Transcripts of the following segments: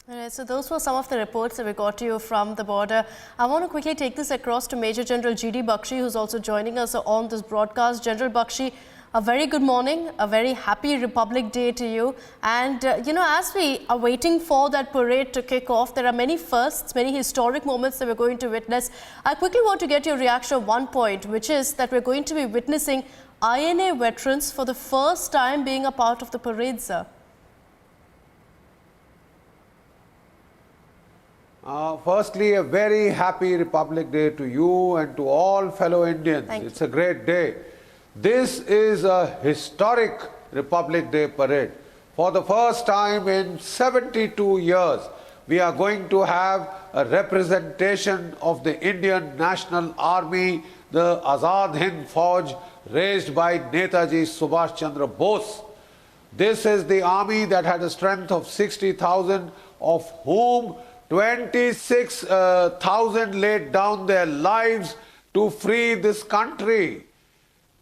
All right, so those were some of the reports that we got to you from the border. I want to quickly take this across to Major General G.D. Bakshi, who's also joining us on this broadcast. General Bakshi, a very good morning, a very happy Republic Day to you. And, as we are waiting for that parade to kick off, there are many firsts, many historic moments that we're going to witness. I quickly want to get your reaction on one point, which is that we're going to be witnessing INA veterans for the first time being a part of the parade, sir. Firstly, a very happy Republic Day to you and to all fellow Indians. It's a great day. This is a historic Republic Day parade. For the first time in 72 years, we are going to have a representation of the Indian National Army, the Azad Hind Fauj, raised by Netaji Subhash Chandra Bose. This is the army that had a strength of 60,000, of whom 26,000 laid down their lives to free this country.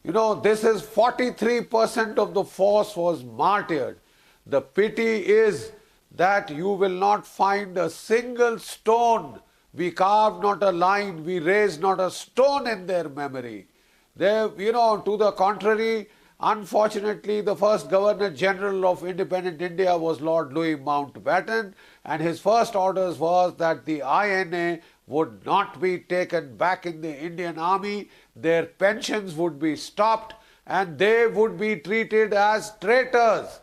You know, this is 43% of the force was martyred. The pity is that you will not find a single stone. We carved not a line, we raised not a stone in their memory. They, to the contrary, unfortunately, the first Governor General of independent India was Lord Louis Mountbatten, and his first orders was that the INA would not be taken back in the Indian Army, their pensions would be stopped, and they would be treated as traitors.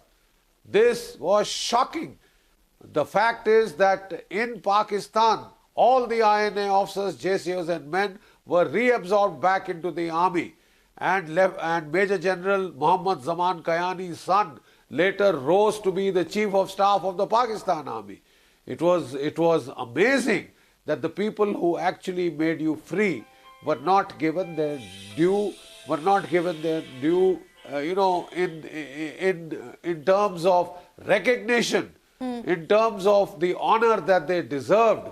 This was shocking. The fact is that in Pakistan, all the INA officers, JCOs and men were reabsorbed back into the army. And Major General Muhammad Zaman Kayani's son later rose to be the Chief of Staff of the Pakistan Army. It was amazing that the people who actually made you free were not given their due, in terms of recognition, in terms of the honor that they deserved.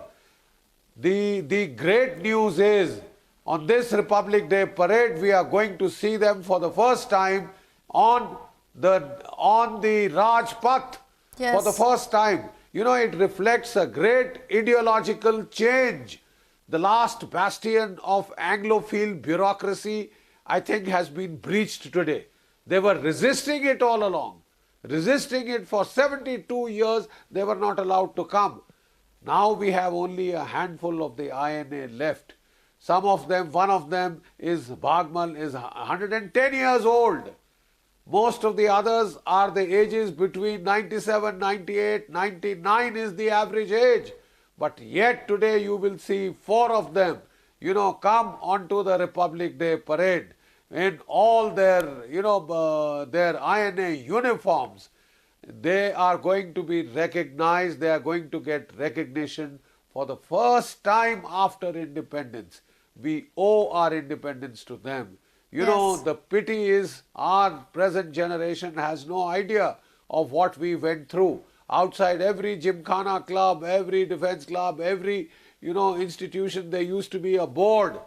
The great news is, on this Republic Day parade, we are going to see them for the first time on the Rajpath. Yes. For the first time. You know, it reflects a great ideological change. The last bastion of Anglophile bureaucracy, I think, has been breached today. They were resisting it all along. Resisting it for 72 years, they were not allowed to come. Now we have only a handful of the INA left. Some of them, one of them is Bhagmal, is 110 years old. Most of the others are the ages between 97, 98, 99 is the average age. But yet today you will see 4 of them, come onto the Republic Day parade in all their, their INA uniforms. They are going to be recognized, they are going to get recognition for the first time after independence. We owe our independence to them. You know, the pity is our present generation has no idea of what we went through. Outside every Gymkhana club, every defense club, every, institution, there used to be a board.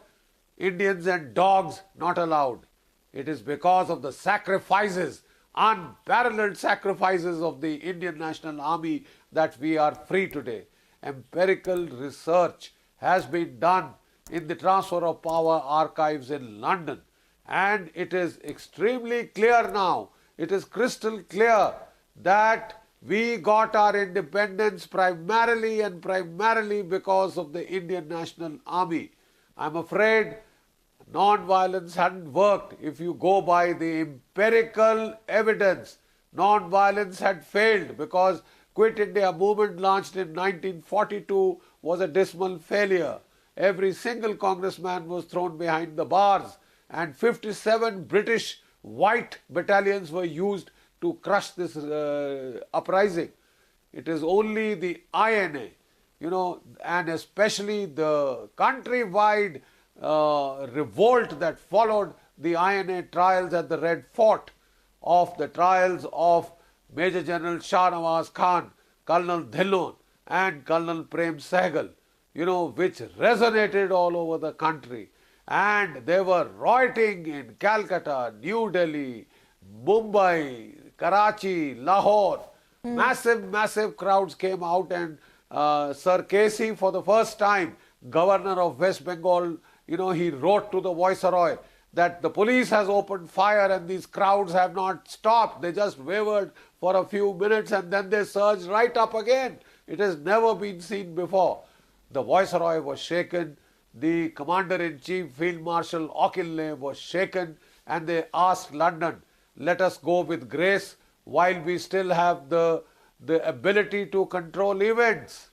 Indians and dogs not allowed. It is because of the sacrifices, unparalleled sacrifices of the Indian National Army that we are free today. Empirical research has been done in the Transfer of Power archives in London. And it is extremely clear now, it is crystal clear that we got our independence primarily because of the Indian National Army. I'm afraid non-violence hadn't worked. If you go by the empirical evidence, non-violence had failed because Quit India movement launched in 1942 was a dismal failure. Every single congressman was thrown behind the bars, and 57 British white battalions were used to crush this uprising. It is only the INA, and especially the countrywide revolt that followed the INA trials at the Red Fort, of the trials of Major General Shah Nawaz Khan, Colonel Dhillon and Colonel Prem Sehgal, which resonated all over the country. And they were rioting in Calcutta, New Delhi, Mumbai, Karachi, Lahore. Massive crowds came out, and Sir Casey, for the first time, Governor of West Bengal, he wrote to the Viceroy that the police has opened fire and these crowds have not stopped. They just wavered for a few minutes and then they surged right up again. It has never been seen before. The Viceroy was shaken. The Commander-in-Chief, Field Marshal Auchinleck, was shaken, and they asked London, let us go with grace while we still have the ability to control events.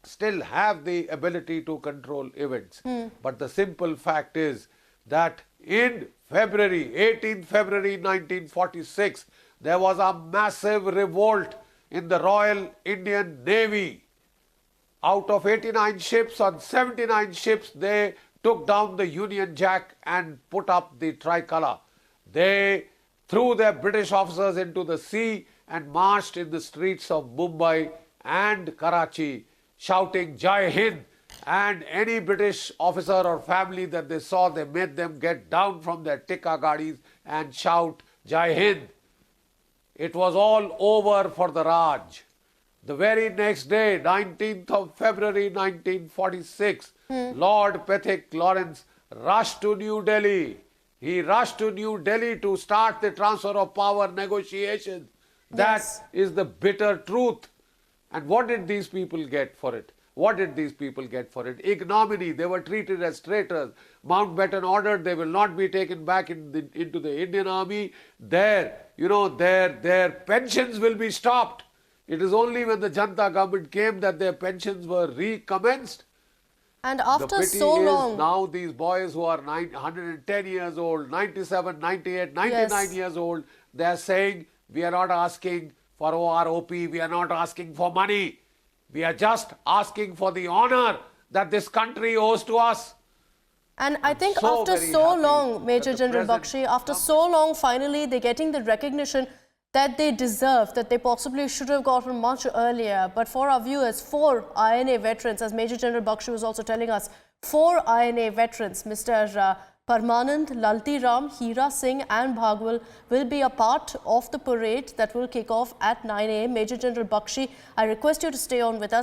Still have the ability to control events. But the simple fact is that in February, 18th February 1946, there was a massive revolt in the Royal Indian Navy. Out of 89 ships, on 79 ships, they took down the Union Jack and put up the tricolour. They threw their British officers into the sea and marched in the streets of Mumbai and Karachi, shouting Jai Hind, and any British officer or family that they saw, they made them get down from their tikka gadis and shout Jai Hind. It was all over for the Raj. The very next day, 19th of February 1946, Lord Pethick Lawrence rushed to New Delhi. He rushed to New Delhi to start the transfer of power negotiations. That is the bitter truth. And what did these people get for it? What did these people get for it? Ignominy. They were treated as traitors. Mountbatten ordered they will not be taken back into the Indian army. Their pensions will be stopped. It is only when the Janata government came that their pensions were recommenced. And after the pity so is long, now these boys who are 110 years old, 97, 98, 99 years old, they are saying, we are not asking for OROP, we are not asking for money. We are just asking for the honor that this country owes to us. and I think so after very so happy long, Major that the General present Bakshi, after so long, finally they're getting the recognition that they deserve, that they possibly should have gotten much earlier. But for our viewers, 4 INA veterans, as Major General Bakshi was also telling us, 4 INA veterans, Mr. Parmanand, Lalti Ram, Hira Singh and Bhagwal will be a part of the parade that will kick off at 9 a.m. Major General Bakshi, I request you to stay on with us.